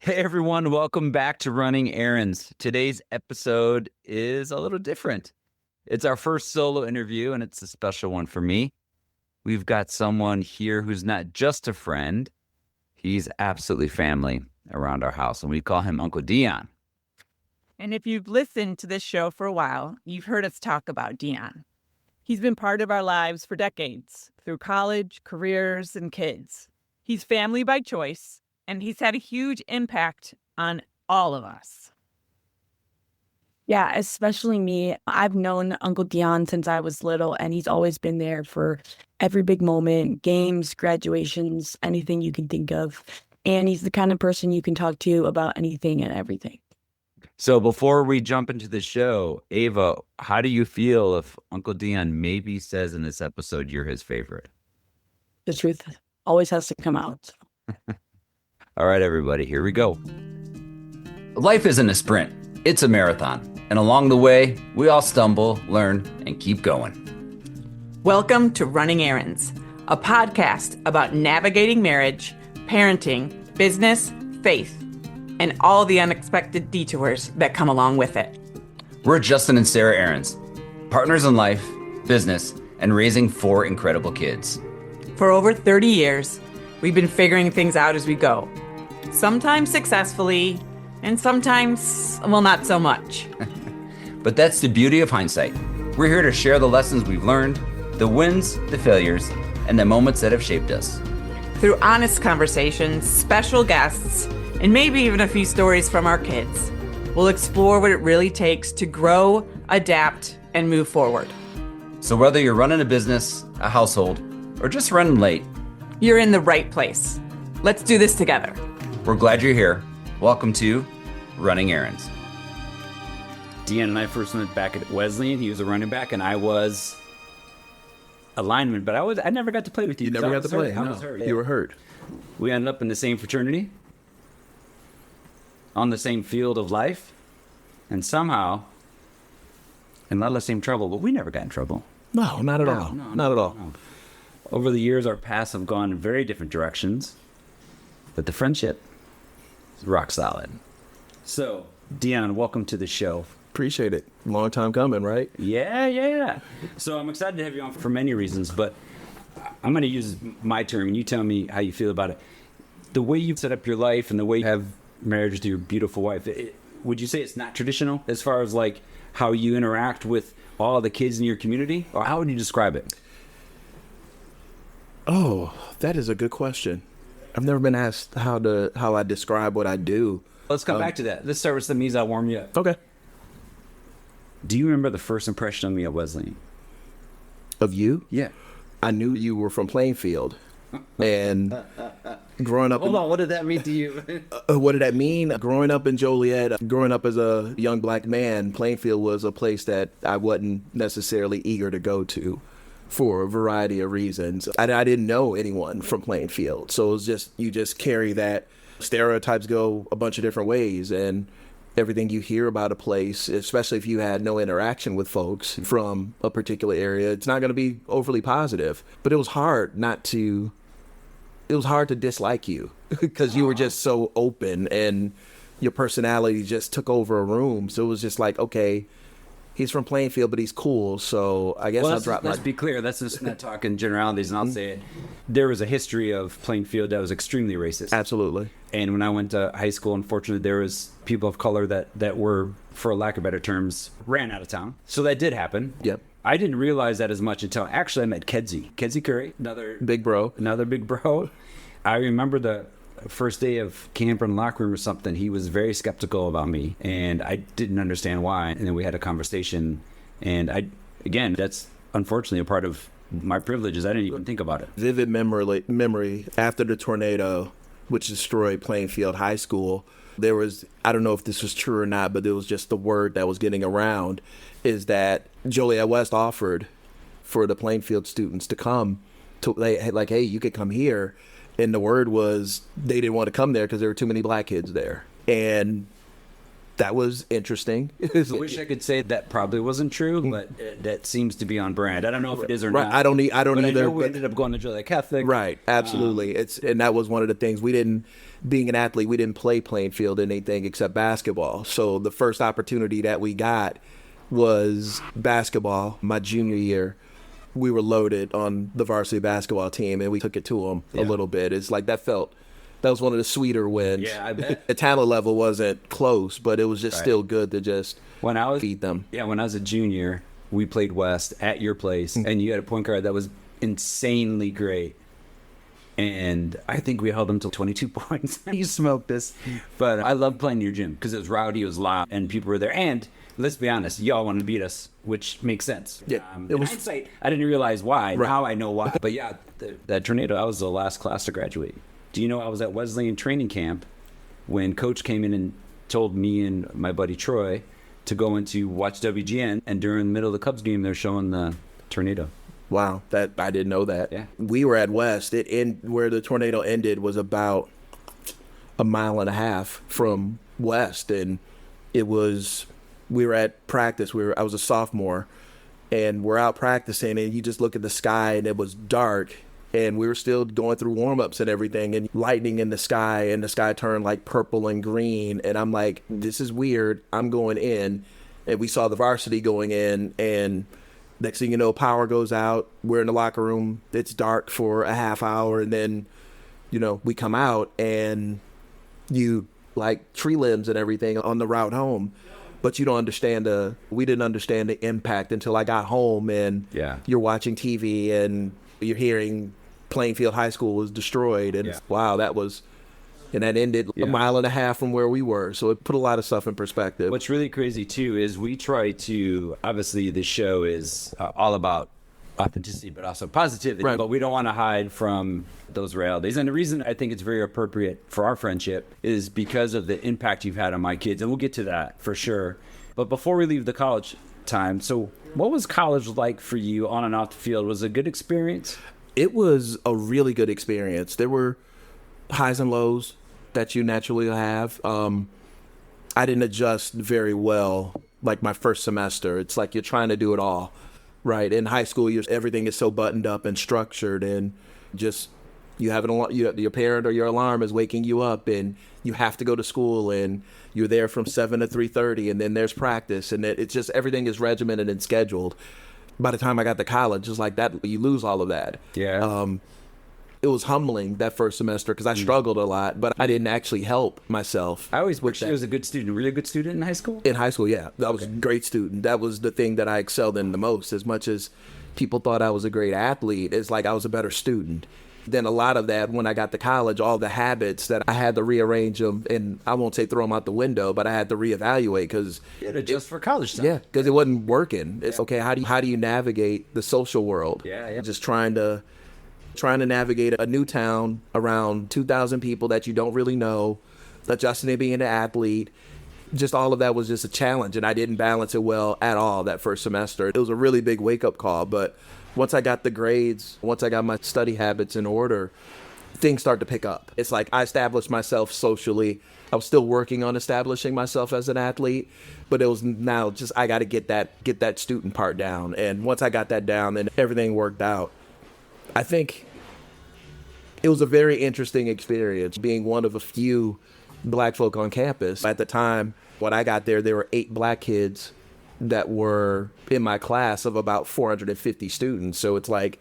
Hey everyone, welcome back to Running Errands. Today's episode is a little different. It's our first solo interview, and it's a special one for me. We've got someone here who's not just a friend, he's absolutely family around our house, and we call him Uncle Deon. And if you've listened to this show for a while, you've heard us talk about Deon. He's been part of our lives for decades, through college, careers, and kids. He's family by choice, and he's had a huge impact on all of us. Yeah, especially me. I've known Uncle Deon since I was little, and he's always been there for every big moment, games, graduations, anything you can think of. And he's the kind of person you can talk to about anything and everything. So before we jump into the show, Ava, how do you feel if Uncle Deon maybe says in this episode you're his favorite? The truth always has to come out. All right, everybody, here we go. Life isn't a sprint, it's a marathon. And along the way, we all stumble, learn, and keep going. Welcome to Running Errands, a podcast about navigating marriage, parenting, business, faith, and all the unexpected detours that come along with it. We're Justin and Sarah Ahrens, partners in life, business, and raising 4 incredible kids. For over 30 years, we've been figuring things out as we go. Sometimes successfully, and sometimes, well, not so much. But that's the beauty of hindsight. We're here to share the lessons we've learned, the wins, the failures, and the moments that have shaped us. Through honest conversations, special guests, and maybe even a few stories from our kids, we'll explore what it really takes to grow, adapt, and move forward. So whether you're running a business, a household, or just running late, You're in the right place. Let's do this together. we're glad you're here. Welcome to Running Errands. Deon and I first went back at Wesleyan. He was a running back, and I was a lineman. But I never got to play with you. You never got to play. I No, was hurt. you were hurt. We ended up in the same fraternity, on the same field of life, and somehow, in a lot of the same trouble. But we never got in trouble. No, not at all. Not at all. No. Over the years, our paths have gone in very different directions, but the friendship is rock solid. So, Deon, welcome to the show. Appreciate it. Long time coming, right? Yeah. So I'm excited to have you on for many reasons, but I'm going to use my term, and you tell me how you feel about it. The way you set up your life and the way you have marriage with your beautiful wife, would you say it's not traditional as far as like how you interact with all the kids in your community? Or how would you describe it? Oh, that is a good question. I've never been asked how I describe what I do. Let's come back to that. Let's start with some means. I'll warm you up. Okay. Do you remember the first impression of me at Wesleyan? Of you? Yeah. I knew you were from Plainfield. And growing up Hold on, what did that mean to you? what did that mean? Growing up in Joliet, growing up as a young black man, Plainfield was a place that I wasn't necessarily eager to go to for a variety of reasons. I didn't know anyone from Plainfield. So it was just, you just carry that. Stereotypes go a bunch of different ways, and everything you hear about a place, especially if you had no interaction with folks from a particular area, it's not going to be overly positive. But it was hard to dislike you because you were just so open and your personality just took over a room. So it was just like, okay, he's from Plainfield, but he's cool. So I guess I'll drop let's be clear. That's just not talking generalities, and I'll say it. There was a history of Plainfield that was extremely racist. Absolutely. And when I went to high school, unfortunately, there was people of color that were, for lack of better terms, ran out of town. So that did happen. Yep. I didn't realize that as much until actually I met Kedzie Curry, another Big bro. I remember the first day of camp in the locker room or something, he was very skeptical about me, and I didn't understand why. And then we had a conversation, and that's unfortunately a part of my privileges. I didn't even think about it. Vivid memory after the tornado, which destroyed Plainfield High School. There was, I don't know if this was true or not, but it was just the word that was getting around, is that Joliet West offered for the Plainfield students to come to, like, hey, you could come here. And the word was they didn't want to come there because there were too many black kids there. And that was interesting. I wish I could say that probably wasn't true, but that seems to be on brand. I don't know if it is or right. not. I don't but either. I know we ended up going to Joliet Catholic. Right, absolutely. And that was one of the things we didn't being an athlete, we didn't play playing field in anything except basketball. So the first opportunity that we got was basketball. My junior year, we were loaded on the varsity basketball team, and we took it to them a little bit. It's like that was one of the sweeter wins. Yeah, I bet. The talent level wasn't close, but it was just still good to just feed them. Yeah, when I was a junior, we played West at your place, and you had a point guard that was insanely great. And I think we held him to 22 points. You smoked this. But I loved playing in your gym because it was rowdy, it was loud, and people were there. And let's be honest, y'all wanted to beat us, which makes sense. Yeah, in hindsight, I didn't realize why. Right. Now I know why. But yeah, that tornado, I was the last class to graduate. Do you know I was at Wesleyan training camp when Coach came in and told me and my buddy Troy to go in to watch WGN, and during the middle of the Cubs game, they're showing the tornado. Wow, that I didn't know that. Yeah. We were at West. Where the tornado ended was about a mile and a half from West, and we were at practice. I was a sophomore, and we're out practicing, and you just look at the sky, and it was dark, and we were still going through warm-ups and everything, and lightning in the sky, and the sky turned like purple and green, and I'm like, this is weird. I'm going in, and we saw the varsity going in, and next thing you know, power goes out. We're in the locker room. It's dark for a half hour, and then, we come out, and you like tree limbs and everything on the route home. But you don't understand we didn't understand the impact until I got home, and you're watching TV and you're hearing Plainfield High School was destroyed, and wow, and that ended a mile and a half from where we were. So it put a lot of stuff in perspective. What's really crazy too is we try to, obviously the show is all about authenticity, but also positivity, right. But we don't want to hide from those realities. And the reason I think it's very appropriate for our friendship is because of the impact you've had on my kids. And we'll get to that for sure. But before we leave the college time, so what was college like for you on and off the field? Was it a good experience? It was a really good experience. There were highs and lows that you naturally have. I didn't adjust very well, like my first semester. It's like you're trying to do it all, right? In high school, everything is so buttoned up and structured, and just your parent or your alarm is waking you up, and you have to go to school, and you're there from 7 to 3:30, and then there's practice, and it's just everything is regimented and scheduled. By the time I got to college, just like that, you lose all of that. Yeah. It was humbling that first semester because I struggled a lot, but I didn't actually help myself. I always wished I was a good student. Were you a good student in high school? In high school, yeah. I was a great student. That was the thing that I excelled in the most. As much as people thought I was a great athlete, it's like I was a better student. Then a lot of that, when I got to college, all the habits that I had to rearrange them, and I won't say throw them out the window, but I had to reevaluate because just for college time. Yeah, because it wasn't working. It's okay. How do you navigate the social world? Yeah. Just trying to navigate a new town around 2,000 people that you don't really know, adjusting to being an athlete. Just all of that was just a challenge, and I didn't balance it well at all that first semester. It was a really big wake-up call, but once I got the grades, once I got my study habits in order, things start to pick up. It's like I established myself socially. I was still working on establishing myself as an athlete, but it was now just I got to get that student part down. And once I got that down, then everything worked out. I think it was a very interesting experience being one of a few black folk on campus. At the time, when I got there were 8 black kids that were in my class of about 450 students. So it's like,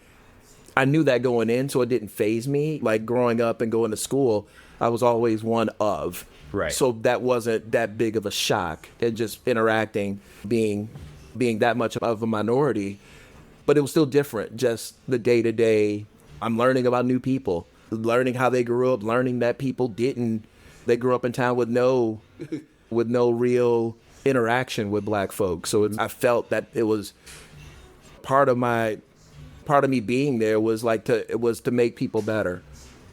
I knew that going in, so it didn't faze me. Like growing up and going to school, I was always one of. Right. So that wasn't that big of a shock. And just interacting, being that much of a minority. But it was still different, just the day-to-day. I'm learning about new people, learning how they grew up, learning that people they grew up in town with no real interaction with black folks. So I felt that it was part of me being there was to make people better,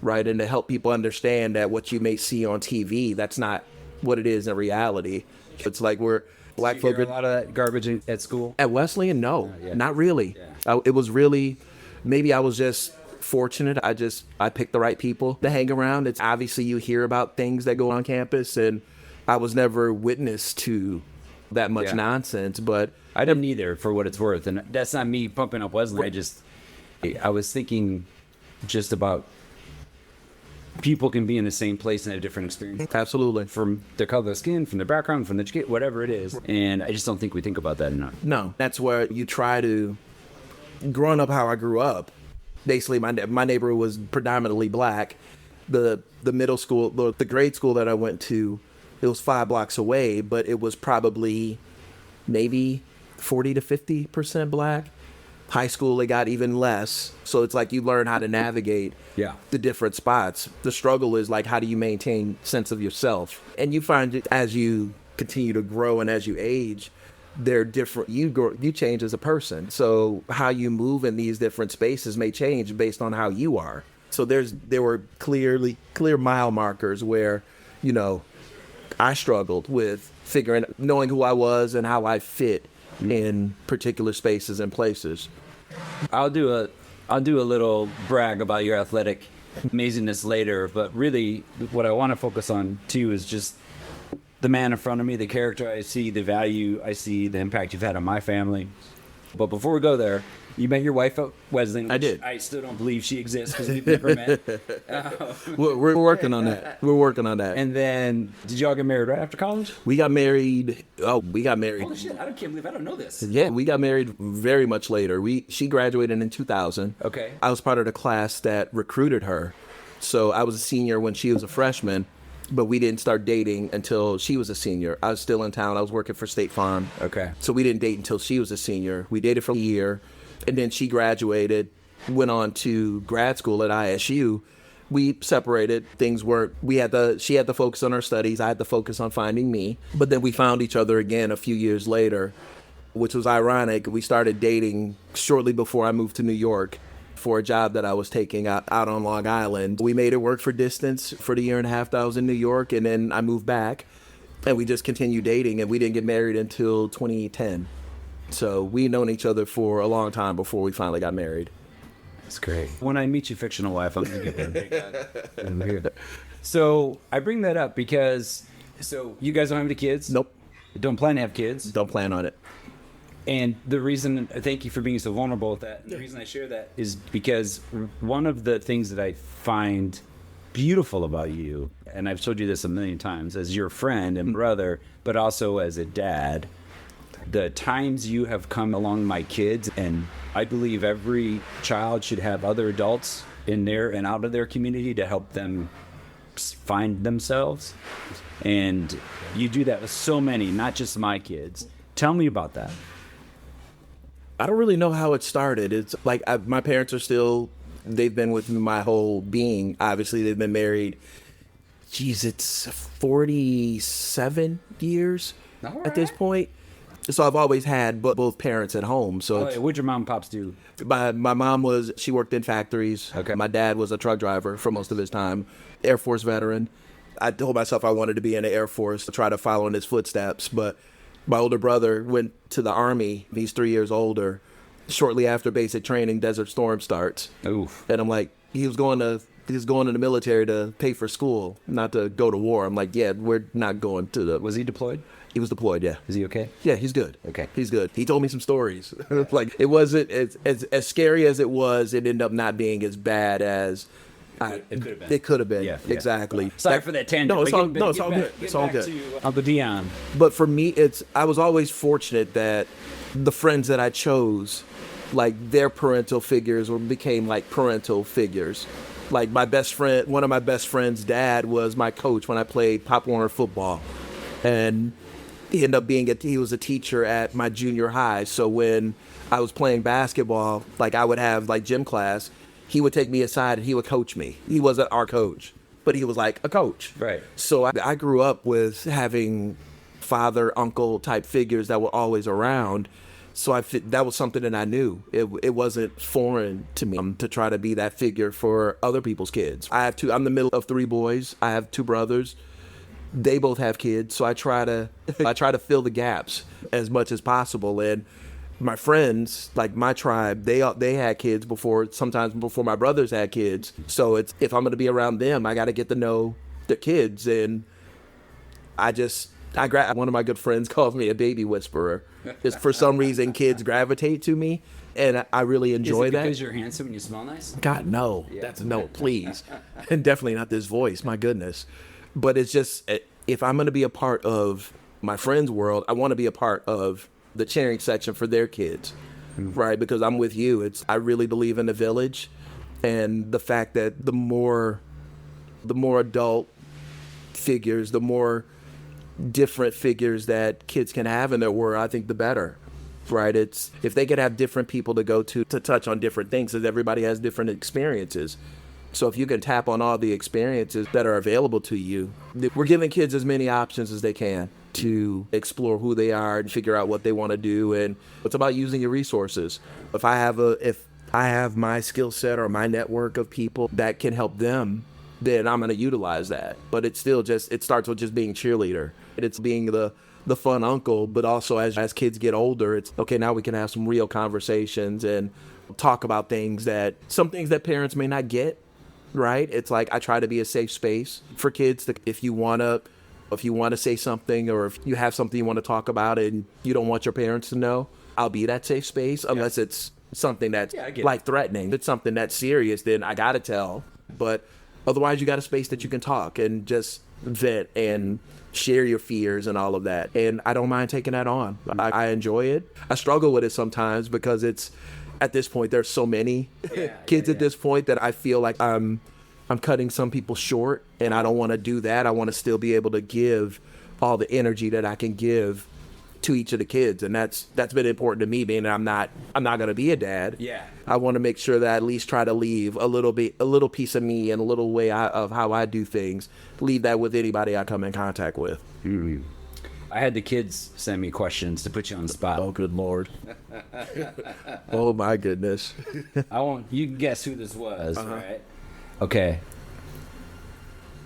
right? And to help people understand that what you may see on TV, that's not what it is in reality. It's like we're black folk. A lot of that garbage at school? At Wesleyan, no, yeah. Not really. Yeah. It was really, maybe I was just fortunate. I picked the right people to hang around. It's obviously you hear about things that go on campus, and I was never witness to that much nonsense, but I didn't either, for what it's worth. And that's not me pumping up Wesley. I was thinking just about people can be in the same place and have different experiences. Absolutely. From their color of skin, from their background, from their education, whatever it is. And I just don't think we think about that enough. No, that's where you try to, growing up how I grew up, basically my neighborhood was predominantly black. The middle school, the grade school that I went to, it was 5 blocks away, but it was probably maybe 40 to 50% black. High school, it got even less. So it's like you learn how to navigate the different spots. The struggle is like, how do you maintain sense of yourself? And you find it as you continue to grow and as you age, they're different. You change as a person. So how you move in these different spaces may change based on how you are. So there were clear mile markers where, you know, I struggled with knowing who I was and how I fit in particular spaces and places. I'll do a little brag about your athletic amazingness later, but really what I want to focus on too is just the man in front of me, the character I see, the value I see, the impact you've had on my family. But before we go there, you met your wife at Wesleyan. I did. I still don't believe she exists because we've never met. We're working on that. We're working on that. And then, did y'all get married right after college? We got married. Holy shit! I can't believe I don't know this. Yeah, we got married very much later. She graduated in 2000. Okay. I was part of the class that recruited her. So I was a senior when she was a freshman, but we didn't start dating until she was a senior. I was still in town. I was working for State Farm. Okay. So we didn't date until she was a senior. We dated for a year, and then she graduated, went on to grad school at ISU. We separated. She had to focus on her studies. I had to focus on finding me. But then we found each other again a few years later, which was ironic. We started dating shortly before I moved to New York for a job that I was taking out on Long Island. We made it work for distance for the year and a half that I was in New York, and then I moved back, and we just continued dating, and we didn't get married until 2010. So we'd known each other for a long time before we finally got married. That's great. When I meet your fictional wife, I'm going to give her a big hug. So I bring that up because, you guys don't have any kids? Nope. You don't plan to have kids? Don't plan on it. And the reason, thank you for being so vulnerable with that. The reason I share that is because one of the things that I find beautiful about you, and I've told you this a million times, as your friend and brother, but also as a dad, the times you have come along my kids, and I believe every child should have other adults in their and out of their community to help them find themselves. And you do that with so many, not just my kids. Tell me about that. I don't really know how it started. It's like my parents are still, they've been with me my whole being. Obviously, they've been married, it's 47 years at this point. So I've always had both parents at home. So what'd your mom and pops do? My mom she worked in factories. Okay. My dad was a truck driver for most of his time, Air Force veteran. I told myself I wanted to be in the Air Force to try to follow in his footsteps, but my older brother went to the Army. He's 3 years older. Shortly after basic training, Desert Storm starts. Oof. And I'm like, he was going to the military to pay for school, not to go to war. I'm like, yeah, we're not going to the... Was he deployed? He was deployed, yeah. Is he okay? Yeah, he's good. Okay. He's good. He told me some stories. Like, it wasn't as scary as it was. It ended up not being as bad as... It could have been. It could have been. Yeah. Exactly. Sorry for that tangent. No, it's all good. It's all good. Uncle Deon. But for me, I was always fortunate that the friends that I chose, like their parental figures became like parental figures. Like one of my best friend's dad was my coach when I played Pop Warner football. And he ended up he was a teacher at my junior high. So when I was playing basketball, like I would have like gym class, he would take me aside and he would coach me. He wasn't our coach, but he was like a coach. Right. So I grew up with having father, uncle type figures that were always around. So that was something that I knew. It wasn't foreign to me to try to be that figure for other people's kids. I'm the middle of 3 boys. I have 2 brothers. They both have kids, so I try to fill the gaps as much as possible. And my friends, like my tribe, they had kids sometimes before my brothers had kids. So if I'm going to be around them, I got to get to know the kids. And I just One of my good friends calls me a baby whisperer. Just for some reason, kids gravitate to me, and I really enjoy Is it that. because you're handsome and you smell nice? God, no. Yeah. That's no, please. And definitely not this voice, my goodness. But it's just, if I'm going to be a part of my friend's world, I want to be a part of the cheering section for their kids, right? Because I'm with you. I really believe in the village, and the fact that the more adult figures, the more different figures that kids can have in their world, I think the better, right? It's if they could have different people to go to touch on different things, because everybody has different experiences. So if you can tap on all the experiences that are available to you, we're giving kids as many options as they can to explore who they are and figure out what they want to do. And it's about using your resources. If I have my skill set or my network of people that can help them, then I'm going to utilize that. But it starts with just being cheerleader. It's being the fun uncle, but also as kids get older, it's okay, now we can have some real conversations and talk about some things that parents may not get, right? It's like I try to be a safe space for kids if you want to say something, or if you have something you want to talk about and you don't want your parents to know, I'll be that safe space, unless it's something that's life-threatening. If it's something that's serious, then I got to tell. But otherwise, you got a space that you can talk and just vent and share your fears and all of that. And I don't mind taking that on. I enjoy it. I struggle with it sometimes because at this point, there's so many kids at this point that I feel like I'm cutting some people short, and I don't want to do that. I want to still be able to give all the energy that I can give to each of the kids, and that's been important to me, being that I'm not going to be a dad. Yeah. I want to make sure that I at least try to leave a little piece of me and a little way of how I do things. Leave that with anybody I come in contact with. Mm-hmm. I had the kids send me questions to put you on the spot. Oh, good Lord. Oh, my goodness. You can guess who this was, right? Okay.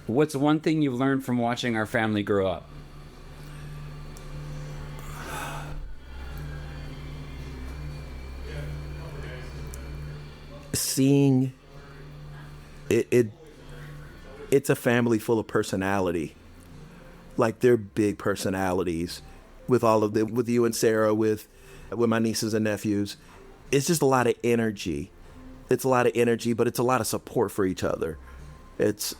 What's one thing you've learned from watching our family grow up? Seeing it's a family full of personality. Like, they're big personalities with all of them, with you and Sarah, with my nieces and nephews. It's just a lot of energy. It's a lot of energy, but it's a lot of support for each other. It's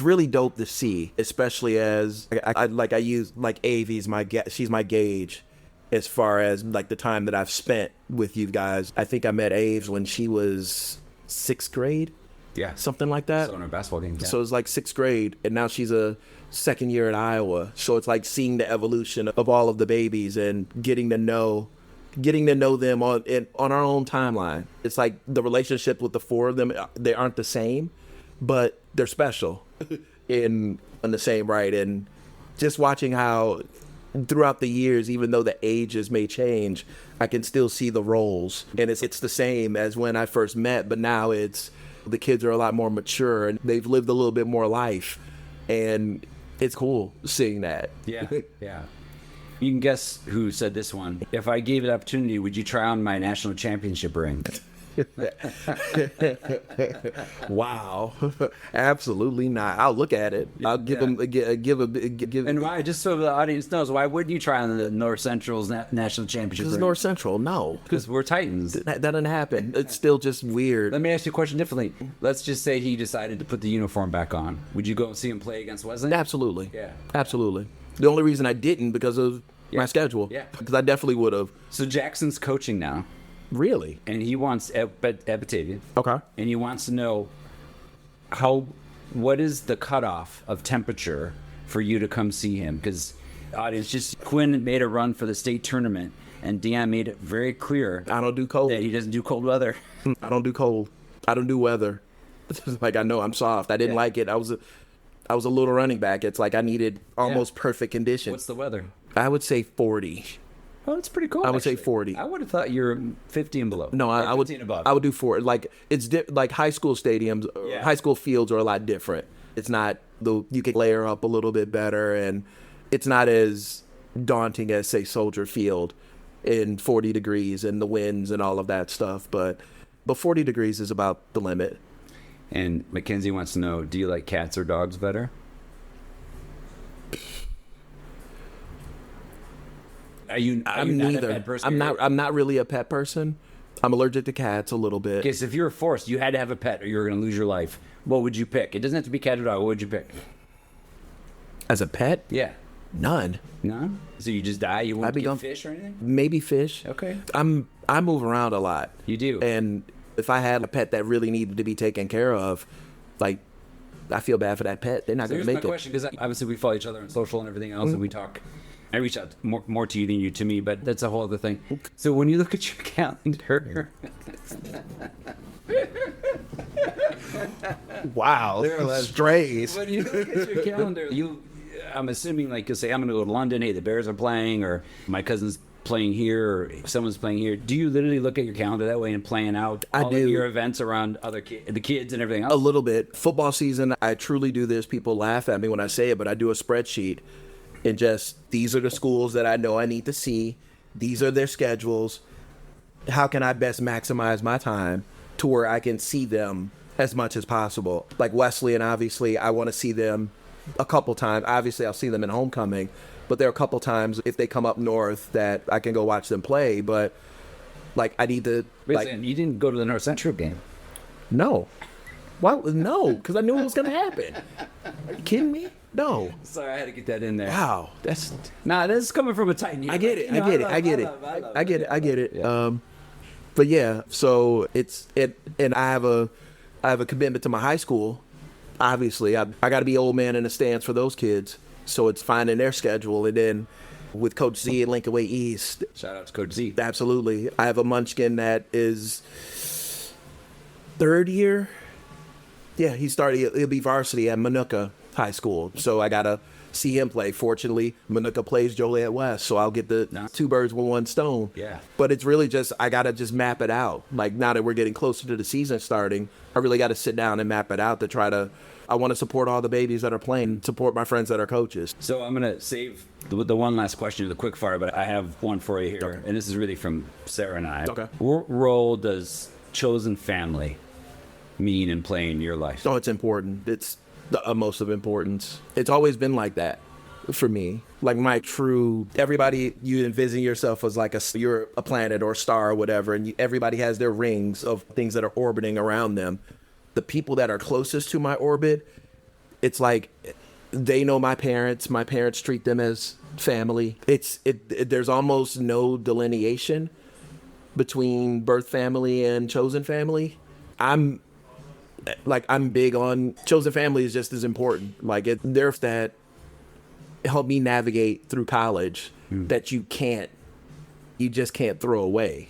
really dope to see, especially as I use like Avi's she's my gauge as far as like the time that I've spent with you guys. I think I met Aves when she was 6th grade. Yeah. Something like that. So in her basketball game. Yeah. So it's like 6th grade, and now she's a second year at Iowa. So it's like seeing the evolution of all of the babies and getting to know them on our own timeline. It's like the relationship with the four of them, they aren't the same, but they're special in the same right. And just watching how throughout the years, even though the ages may change, I can still see the roles, and it's the same as when I first met, but now the kids are a lot more mature and they've lived a little bit more life, and it's cool seeing that. Yeah. Yeah. You can guess who said this one. If I gave you the opportunity, would you try on my national championship ring? Wow. Absolutely not. I'll look at it. I'll give them. And why? Just so the audience knows, why wouldn't you try on the North Central's national championship? Because ring? North Central, no. Because we're Titans. That doesn't happen. It's still just weird. Let me ask you a question differently. Let's just say he decided to put the uniform back on. Would you go and see him play against Wesleyan? Absolutely. Yeah. Absolutely. The only reason I didn't because of my schedule. Yeah. Because I definitely would have. So Jackson's coaching now. Really? And he wants Batavia. Okay. And he wants to know what is the cutoff of temperature for you to come see him? Because audience, Quinn made a run for the state tournament, and Deon made it very clear I don't do cold. that he doesn't do cold weather. I don't do cold. I don't do weather. Like, I know I'm soft. I didn't like it. I was a little running back. It's like I needed almost perfect conditions. What's the weather? I would say 40. Oh, that's pretty cool. I would actually. say 40. I would have thought you're 50 and below. No, I would. Above. I would do 40. Like, it's like high school stadiums, high school fields are a lot different. It's not you can layer up a little bit better, and it's not as daunting as, say, Soldier Field in 40 degrees and the winds and all of that stuff. But 40 degrees is about the limit. And Mackenzie wants to know: do you like cats or dogs better? Are you I'm not neither. a pet person? I'm not really a pet person. I'm allergic to cats a little bit. Okay, so if you were forced, you had to have a pet or you were going to lose your life, what would you pick? It doesn't have to be cat or dog. What would you pick? As a pet? Yeah. None. No? So you just die? You wouldn't get fish or anything? Maybe fish. Okay. I move around a lot. You do? And if I had a pet that really needed to be taken care of, like, I feel bad for that pet. They're not So going here's to my make it. question, because obviously we follow each other on social and everything else, and we talk. I reach out more to you than you to me, but that's a whole other thing. So when you look at your calendar, Wow. Strays. when you look at your calendar, I'm assuming like you'll say, I'm going to go to London. Hey, the Bears are playing, or my cousin's playing here, or someone's playing here. Do you literally look at your calendar that way and plan out all of your events around the kids and everything else? A little bit. Football season, I truly do this. People laugh at me when I say it, but I do a spreadsheet. And just, these are the schools that I know I need to see. These are their schedules. How can I best maximize my time to where I can see them as much as possible? Like Wesleyan, obviously, I want to see them a couple times. Obviously, I'll see them in homecoming. But there are a couple times if they come up north that I can go watch them play. But, like, I need to... You didn't go to the North Central game. No. Why? No, because I knew it was going to happen. Are you kidding me? No. Sorry, I had to get that in there. Wow. That's... Nah, this is coming from a Titan. I get it. I get it. Yeah. But yeah, so and I have a commitment to my high school. Obviously, I got to be old man in the stands for those kids. So it's finding their schedule, and then with Coach Z at Lincoln Way East. Shout out to Coach Z. Absolutely, I have a munchkin that is third year. Yeah, he'll be varsity at Manuka High School. So I gotta see him play. Fortunately, Manuka plays Joliet West, so I'll get the two birds with one stone. Yeah. But it's really just, I gotta just map it out. Like, now that we're getting closer to the season starting, I really gotta sit down and map it out to try to, I want to support all the babies that are playing, support my friends that are coaches. So I'm going to save the one last question, the quick fire, but I have one for you here. Okay. And this is really from Sarah and I. Okay. What role does chosen family mean in playing your life? Oh, it's important. It's the utmost of importance. It's always been like that for me. Like everybody, you envision yourself as like you're a planet or a star or whatever, and everybody has their rings of things that are orbiting around them. The people that are closest to my orbit, it's like they know my parents. My parents treat them as family. There's almost no delineation between birth family and chosen family. I'm big on chosen family is just as important. Like there's that help me navigate through college that you just can't throw away.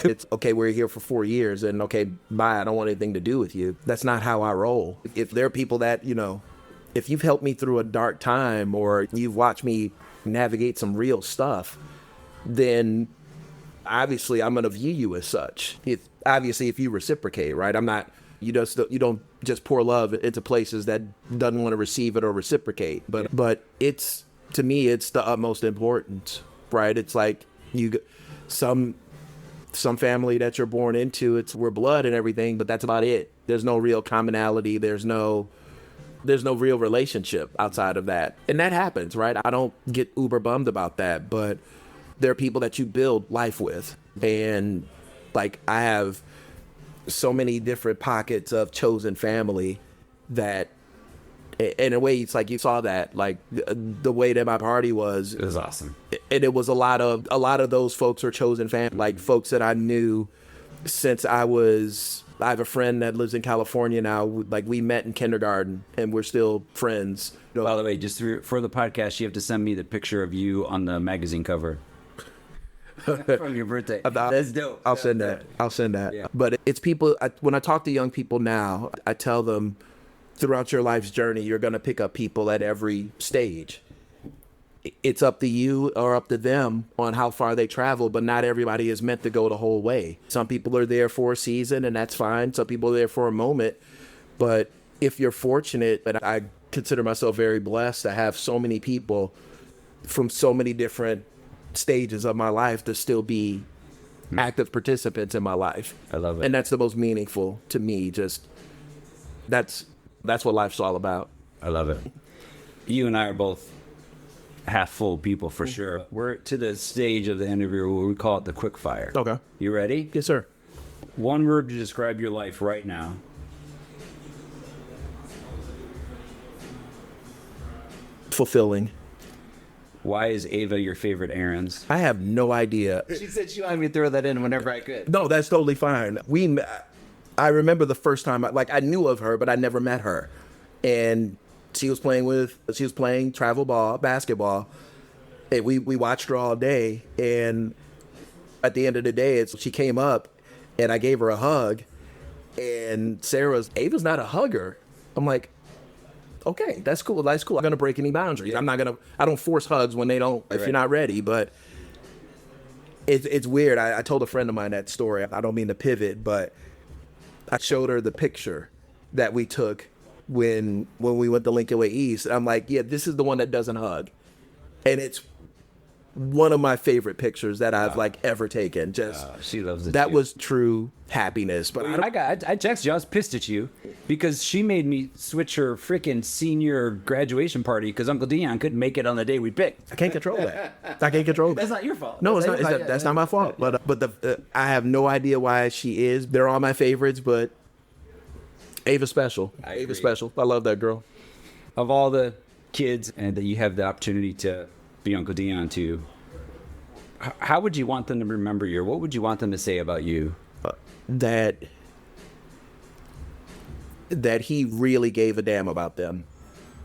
It's okay, we're here for 4 years and okay, bye, I don't want anything to do with you. That's not how I roll. If there are people that, if you've helped me through a dark time or you've watched me navigate some real stuff, then obviously I'm going to view you as such. If you reciprocate, right? You don't just pour love into places that doesn't want to receive it or reciprocate. But it's, to me, it's the utmost importance, right? It's like some family that you're born into, we're blood and everything, but that's about it. There's no real commonality. There's no real relationship outside of that. And that happens, right? I don't get uber bummed about that, but there are people that you build life with. And like, I have so many different pockets of chosen family that, in a way, it's like you saw that, like the way that my party was. It was awesome. And it was a lot of those folks are chosen family, like folks that I knew since I have a friend that lives in California now. Like, we met in kindergarten and we're still friends. By the way, just for the podcast, you have to send me the picture of you on the magazine cover. From your birthday. That's dope. I'll send that. Yeah. But it's people, when I talk to young people now, I tell them, throughout your life's journey, you're going to pick up people at every stage. It's up to you or up to them on how far they travel, but not everybody is meant to go the whole way. Some people are there for a season, and that's fine. Some people are there for a moment. But if you're fortunate, and I consider myself very blessed to have so many people from so many different stages of my life to still be active participants in my life. I love it. And that's the most meaningful to me. Just that's what life's all about. I love it. You and I are both half full people for sure. We're to the stage of the interview where we call it the quick fire. Okay. You ready? Yes, sir. One word to describe your life right now. Fulfilling. Why is Ava your favorite Ahrens? I have no idea. She said she wanted me to throw that in whenever I could. No, that's totally fine. I remember the first time, I knew of her, but I never met her. And she was playing travel ball, basketball. And we watched her all day. And at the end of the day, she came up and I gave her a hug. And Ava's not a hugger. I'm like, okay, that's cool. That's cool. I'm going to break any boundaries. I don't force hugs when if you're not ready, but it's weird. I told a friend of mine that story. I don't mean to pivot, but I showed her the picture that we took when we went to Lincoln Way East. I'm like, yeah, this is the one that doesn't hug. And it's one of my favorite pictures that I've ever taken. She loves it. That too. was true happiness. But I texted you. I was pissed at you because she made me switch her freaking senior graduation party because Uncle Deon couldn't make it on the day we picked. I can't control that. I can't control that. That's not your fault. No, it's not. That's not my fault. But I have no idea why she is. They're all my favorites, but Ava's special. Ava's special. I love that girl. Of all the kids and that you have the opportunity to be Uncle Deon to, how would you want them to remember you? What would you want them to say about you? That he really gave a damn about them.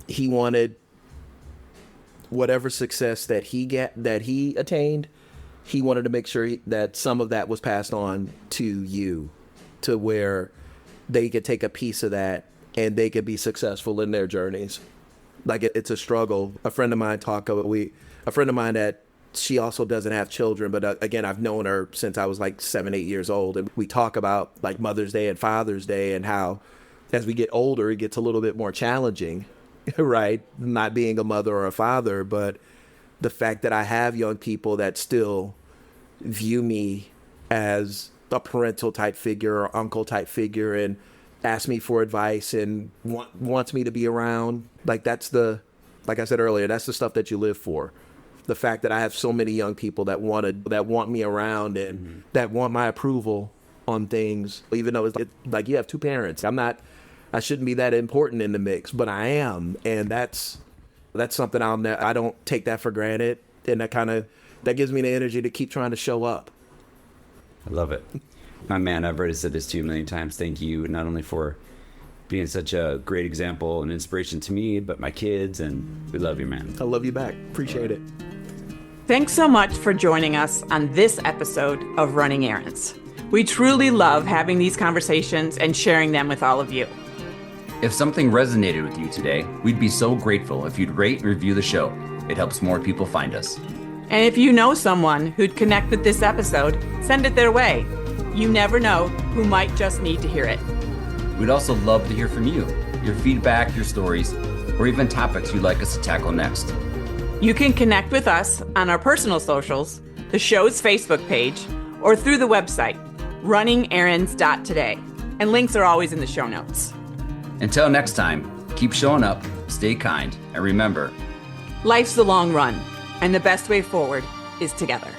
He wanted whatever success that he attained. He wanted to make sure that some of that was passed on to you, to where they could take a piece of that and they could be successful in their journeys. Like it's a struggle. A friend of mine that she also doesn't have children, but again, I've known her since I was 7, 8 years old. And we talk about Mother's Day and Father's Day and how as we get older, it gets a little bit more challenging, right? Not being a mother or a father, but the fact that I have young people that still view me as a parental type figure or uncle type figure and ask me for advice and wants me to be around. Like I said earlier, that's the stuff that you live for. The fact that I have so many young people that want me around and that want my approval on things, even though it's you have two parents. I shouldn't be that important in the mix, but I am. And that's something I don't take that for granted. And that gives me the energy to keep trying to show up. I love it. My man, I've already said this to you a million times. Thank you, not only for being such a great example and inspiration to me, but my kids, and we love you, man. I love you back. Appreciate it. Thanks so much for joining us on this episode of Running Ahrens. We truly love having these conversations and sharing them with all of you. If something resonated with you today, we'd be so grateful if you'd rate and review the show. It helps more people find us. And if you know someone who'd connect with this episode, send it their way. You never know who might just need to hear it. We'd also love to hear from you, your feedback, your stories, or even topics you'd like us to tackle next. You can connect with us on our personal socials, the show's Facebook page, or through the website, runningahrens.today. And links are always in the show notes. Until next time, keep showing up, stay kind, and remember, Life's the long run, and the best way forward is together.